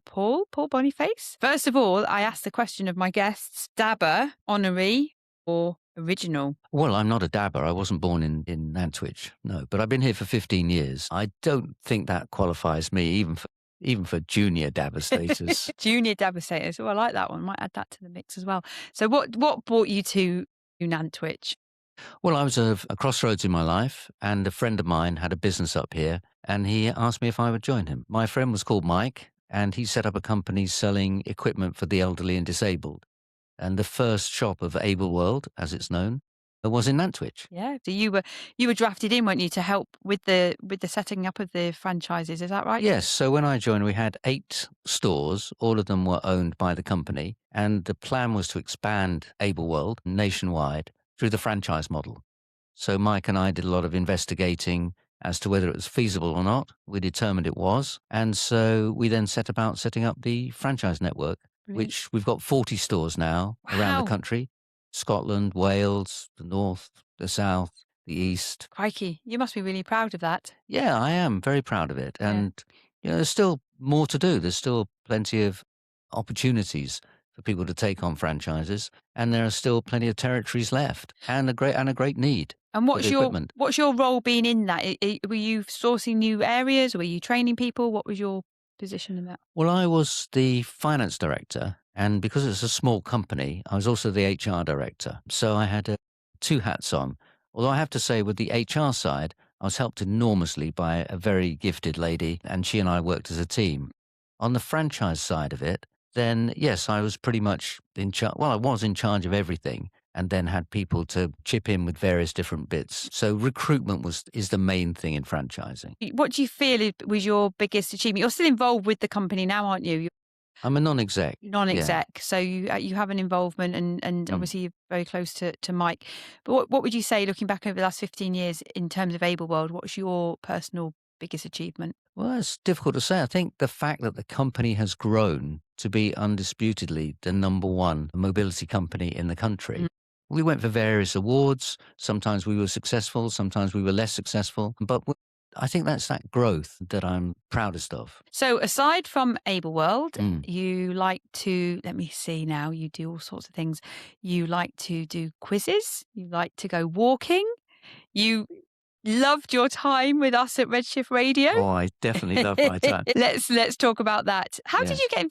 Paul Boniface. First of all, I asked the question of my guests, dabber, honorary, or original? Well, I'm not a dabber. I wasn't born in Nantwich, no. But I've been here for 15 years. I don't think that qualifies me, even for junior dabber status. Junior dabber status. Oh, I like that one. Might add that to the mix as well. So what brought you to Nantwich? Well, I was at a crossroads in my life, and a friend of mine had a business up here, and he asked me if I would join him. My friend was called Mike, and he set up a company selling equipment for the elderly and disabled. And the first shop of Ableworld, as it's known, was in Nantwich. Yeah. So you were drafted in, weren't you, to help with the setting up of the franchises? Is that right? Yes. So when I joined, we had 8 stores. All of them were owned by the company. And the plan was to expand Ableworld nationwide through the franchise model. So Mike and I did a lot of investigating as to whether it was feasible or not. We determined it was. And so we then set about setting up the franchise network, Brilliant. which we've got 40 stores now around Wow. the country. Scotland, Wales, the north, the south, the east. Crikey, you must be really proud of that. Yeah, I am very proud of it. And there's still more to do. There's still plenty of opportunities for people to take on franchises, and there are still plenty of territories left, and a great need. And for the equipment. what's your role been in that? Were you sourcing new areas? Were you training people? What was your position in that? Well, I was the finance director, and because it's a small company, I was also the HR director. So I had 2 hats on. Although I have to say, with the HR side, I was helped enormously by a very gifted lady, and she and I worked as a team. On the franchise side of it, then yes, I was pretty much in charge. Well, I was in charge of everything, and then had people to chip in with various different bits. So recruitment is the main thing in franchising. What do you feel was your biggest achievement? You're still involved with the company now, aren't you? I'm a non-exec. Non-exec, so you have an involvement, and obviously you're very close to Mike. But what would you say, looking back over the last 15 years in terms of Ableworld, what's your personal biggest achievement? Well, it's difficult to say. I think the fact that the company has grown to be undisputedly the number 1 mobility company in the country. We went for various awards. Sometimes we were successful, sometimes we were less successful. But I think that's that growth that I'm proudest of. So aside from Ableworld, you like to, let me see now, you do all sorts of things. You like to do quizzes. You like to go walking. You loved your time with us at RedShift Radio. Oh, I definitely love my time. Let's talk about that. How did you get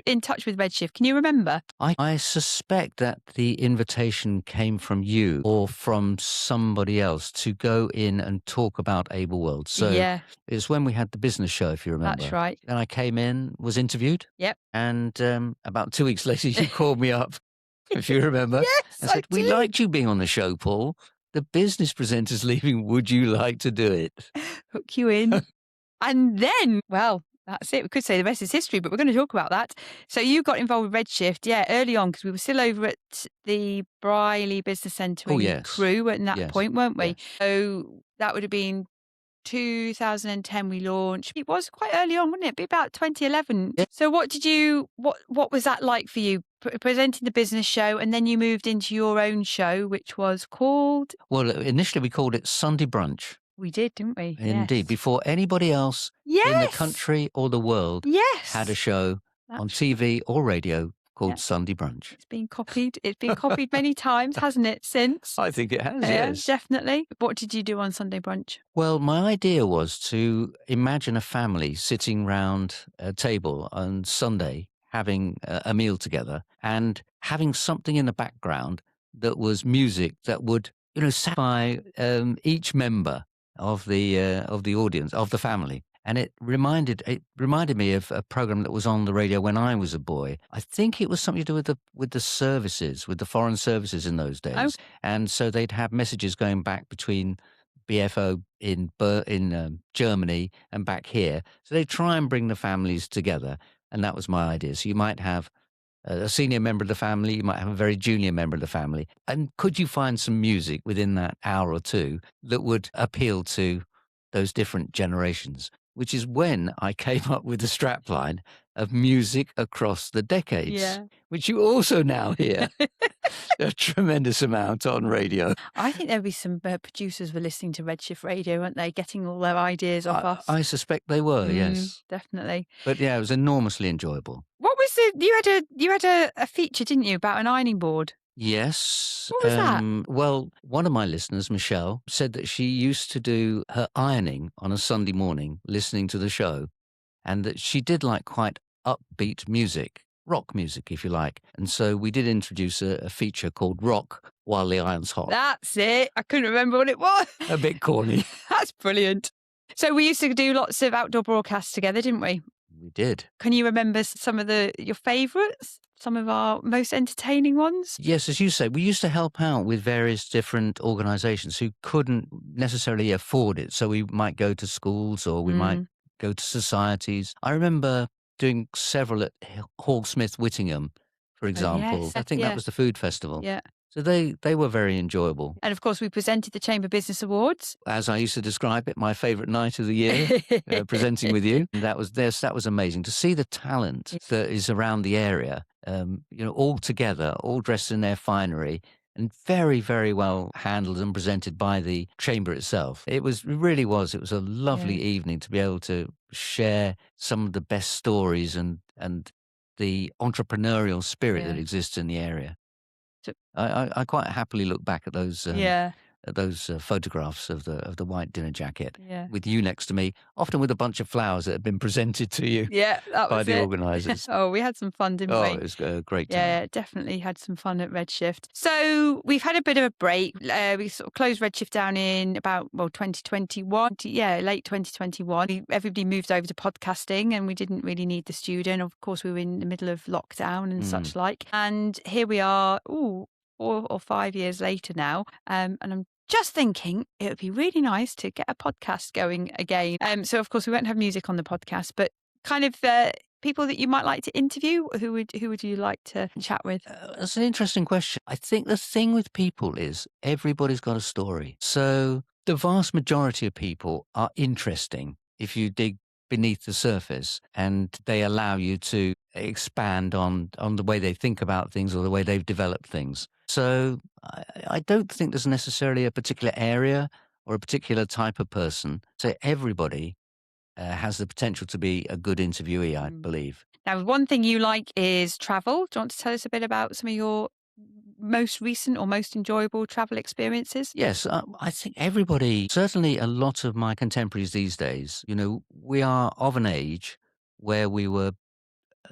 in touch with RedShift? Can you remember? I suspect that the invitation came from you or from somebody else to go in and talk about Ableworld. So it's when we had the business show, if you remember. That's right. And I came in, was interviewed. Yep. And about 2 weeks later, you called me up, if you remember. Yes, I said, we liked you being on the show, Paul. The business presenter's leaving. Would you like to do it? Hook you in. And then, well, that's it. We could say the rest is history, but we're going to talk about that. So you got involved with RedShift, early on, because we were still over at the Briley Business Centre in Crewe at that point, weren't we? Yes. So that would have been 2010 we launched. It was quite early on, wouldn't it? It'd be about 2011. Yeah. So what was that like for you? Presenting the business show, and then you moved into your own show, which was called? Well, initially we called it Sunday Brunch. We did, didn't we? Indeed, before anybody else in the country or the world had a show on TV or radio called Sunday Brunch. It's been copied. It's been copied many times, hasn't it, since? I think it has, yes. Definitely. What did you do on Sunday Brunch? Well, my idea was to imagine a family sitting round a table on Sunday having a meal together and having something in the background that was music that would, satisfy each member of the audience, of the family. And it reminded me of a program that was on the radio when I was a boy. I think it was something to do with the services, with the foreign services in those days. Oh. And so they'd have messages going back between BFO in Germany and back here. So they try and bring the families together. And that was my idea. So you might have a senior member of the family, you might have a very junior member of the family. And could you find some music within that hour or two that would appeal to those different generations? Which is when I came up with the strapline of music across the decades, Yeah. which you also now hear a tremendous amount on radio. I think there'll be some producers were listening to RedShift Radio, weren't they? Getting all their ideas off us. I suspect they were, yes. Definitely. But yeah, it was enormously enjoyable. What was you had a feature, didn't you, about an ironing board? Yes. What was that? Well, one of my listeners, Michelle, said that she used to do her ironing on a Sunday morning listening to the show, and that she did like quite upbeat music, rock music, if you like. And so we did introduce a feature called Rock While the Iron's Hot. That's it. I couldn't remember what it was. A bit corny. That's brilliant. So we used to do lots of outdoor broadcasts together, didn't we? We did. Can you remember some of your favourites? Some of our most entertaining ones? Yes, as you say, we used to help out with various different organisations who couldn't necessarily afford it. So we might go to schools or we might go to societies. I remember doing several at Hall Smith Whittingham, for example. yes. I think that was the food festival. Yeah. So they were very enjoyable. And of course, we presented the Chamber Business Awards. As I used to describe it, my favourite night of the year, presenting with you. That was amazing to see the talent that is around the area. All together, all dressed in their finery, and very, very well handled and presented by the chamber itself. It really was a lovely evening to be able to share some of the best stories and the entrepreneurial spirit that exists in the area. I quite happily look back at those photographs of the white dinner jacket with you next to me, often with a bunch of flowers that had been presented to you by the organisers. Oh, we had some fun, didn't we? Oh, it was a great time. Yeah, definitely had some fun at RedShift. So we've had a bit of a break. We sort of closed RedShift down in about 2021. Yeah, late 2021. Everybody moved over to podcasting, and we didn't really need the studio. And of course, we were in the middle of lockdown and such like. And here we are. 4 or 5 years later now, and I'm just thinking it would be really nice to get a podcast going again. So of course we won't have music on the podcast, but kind of people that you might like to interview. Who would you like to chat with? That's an interesting question. I think the thing with people is everybody's got a story. So the vast majority of people are interesting if you dig beneath the surface, and they allow you to expand on the way they think about things or the way they've developed things. So I don't think there's necessarily a particular area or a particular type of person. So everybody has the potential to be a good interviewee, I believe. Now, one thing you like is travel. Do you want to tell us a bit about some of your most recent or most enjoyable travel experiences? Yes, I think everybody, certainly a lot of my contemporaries these days, we are of an age where we were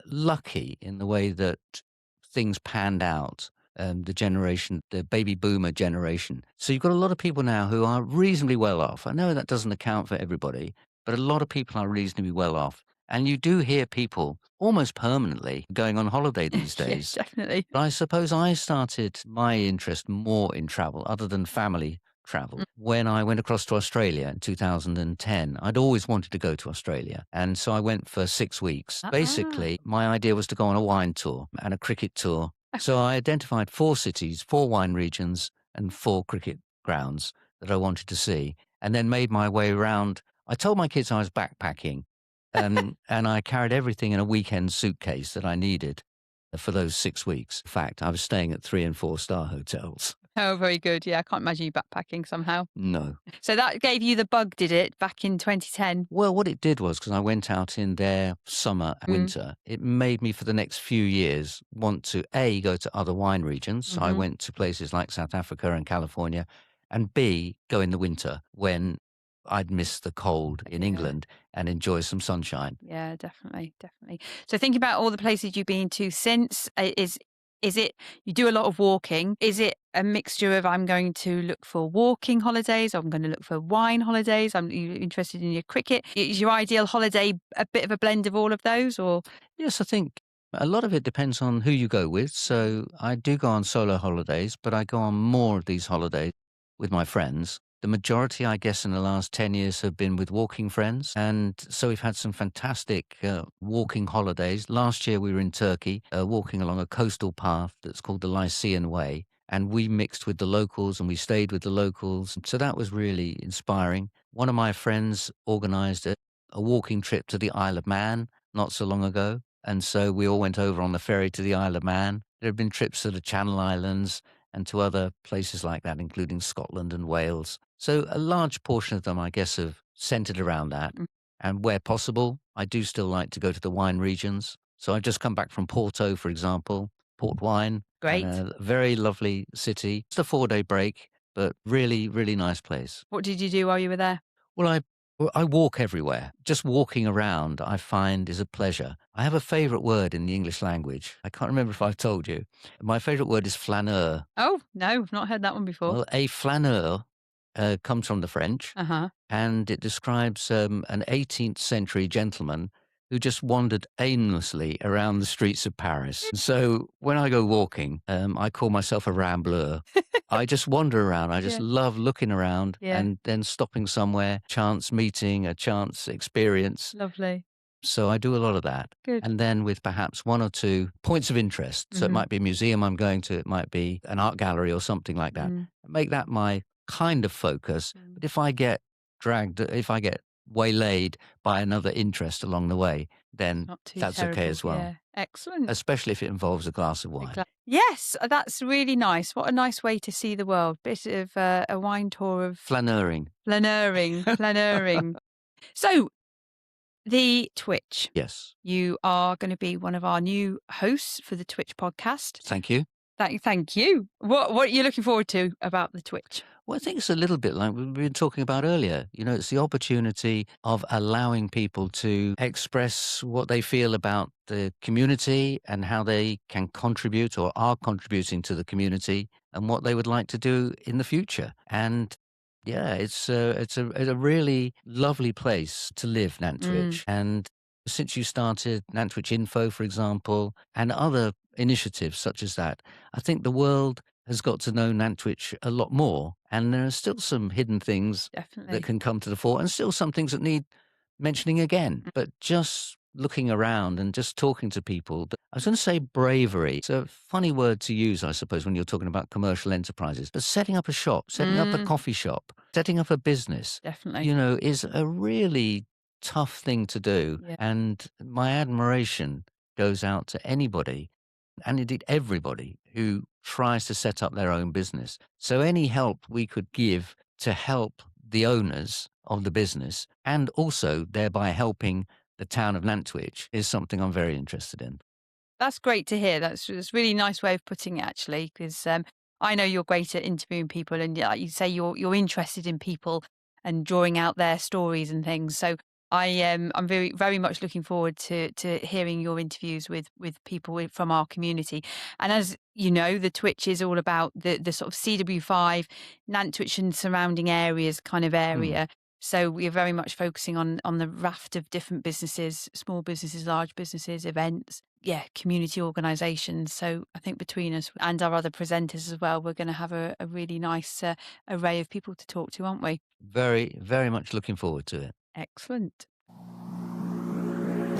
lucky in the way that things panned out. The baby boomer generation. So you've got a lot of people now who are reasonably well off. I know that doesn't account for everybody, but a lot of people are reasonably well off. And you do hear people almost permanently going on holiday these days. Yes, definitely. But I suppose I started my interest more in travel, other than family travel, when I went across to Australia in 2010. I'd always wanted to go to Australia. And so I went for 6 weeks. Basically, my idea was to go on a wine tour and a cricket tour. So I identified 4 cities, 4 wine regions, and 4 cricket grounds that I wanted to see, and then made my way around. I told my kids I was backpacking, and I carried everything in a weekend suitcase that I needed for those 6 weeks. In fact, I was staying at 3- and 4-star hotels. Oh, very good. Yeah, I can't imagine you backpacking somehow. No. So that gave you the bug, did it, back in 2010? Well, what it did was, because I went out in their summer and winter, it made me for the next few years want to, A, go to other wine regions. So I went to places like South Africa and California, and B, go in the winter when I'd miss the cold in England and enjoy some sunshine. Yeah, definitely. So thinking about all the places you've been to since, is it you do a lot of walking? Is it a mixture of I'm going to look for walking holidays, or I'm going to look for wine holidays? Are you interested in your cricket? Is your ideal holiday a bit of a blend of all of those, or? Yes, I think a lot of it depends on who you go with. So I do go on solo holidays, but I go on more of these holidays with my friends. The majority, I guess, in the last 10 years have been with walking friends. And so we've had some fantastic walking holidays. Last year we were in Turkey, walking along a coastal path that's called the Lycian Way. And we mixed with the locals and we stayed with the locals. So that was really inspiring. One of my friends organized a walking trip to the Isle of Man not so long ago. And so we all went over on the ferry to the Isle of Man. There have been trips to the Channel Islands and to other places like that, including Scotland and Wales. So a large portion of them, I guess, have centered around that. Mm. And where possible, I do still like to go to the wine regions. So I've just come back from Porto, for example, port wine, Great. and a very lovely city. It's a 4-day break, but really, really nice place. What did you do while you were there? Well, I walk everywhere. Just walking around, I find, is a pleasure. I have a favorite word in the English language. I can't remember if I've told you. My favorite word is flaneur. Oh, no, I've not heard that one before. Well, a flaneur comes from the French, Uh-huh. and it describes an 18th century gentleman who just wandered aimlessly around the streets of Paris. So when I go walking, I call myself a rambleur. I just wander around. I just Yeah. love looking around Yeah. and then stopping somewhere, chance meeting, a chance experience. Lovely. So I do a lot of that. Good. And then with perhaps one or two points of interest. So it Mhm. might be a museum I'm going to, it might be an art gallery or something like that. Mm. Make that my kind of focus. Mm. But if I get waylaid by another interest along the way, then Not too that's terrible. okay as well. Yeah. Excellent. Especially if it involves a glass of wine. Yes, that's really nice. What a nice way to see the world. Bit of a wine tour of Flaneuring. flaneuring. So, the Twich. Yes. You are going to be one of our new hosts for the Twich podcast. Thank you. Thank you. What are you looking forward to about the Twich? Well, I think it's a little bit like we've been talking about earlier. You know, it's the opportunity of allowing people to express what they feel about the community and how they can contribute or are contributing to the community and what they would like to do in the future. And yeah, it's a really lovely place to live, Nantwich. And since you started Nantwich Info, for example, and other initiatives such as that, I think the world has got to know Nantwich a lot more. And there are still some hidden things Definitely. that can come to the fore and still some things that need mentioning again. But just looking around and just talking to people, I was going to say bravery. It's a funny word to use, I suppose, when you're talking about commercial enterprises. But setting up a shop, setting up a coffee shop, setting up a business, Definitely. you know, is a really tough thing to do. Yeah. And my admiration goes out to anybody and indeed everybody who tries to set up their own business. So any help we could give to help the owners of the business and also thereby helping the town of Nantwich is something I'm very interested in. That's great to hear. That's a really nice way of putting it, actually, because I know you're great at interviewing people, and like you say, you're interested in people and drawing out their stories and things. So I'm very very much looking forward to hearing your interviews with people from our community. And as you know, the Twitch is all about the sort of CW5, Nantwich and surrounding areas kind of area. So we are very much focusing on the raft of different businesses, small businesses, large businesses, events, community organisations. So I think between us and our other presenters as well, we're going to have a really nice array of people to talk to, aren't we? Very, very much looking forward to it. Excellent. 1,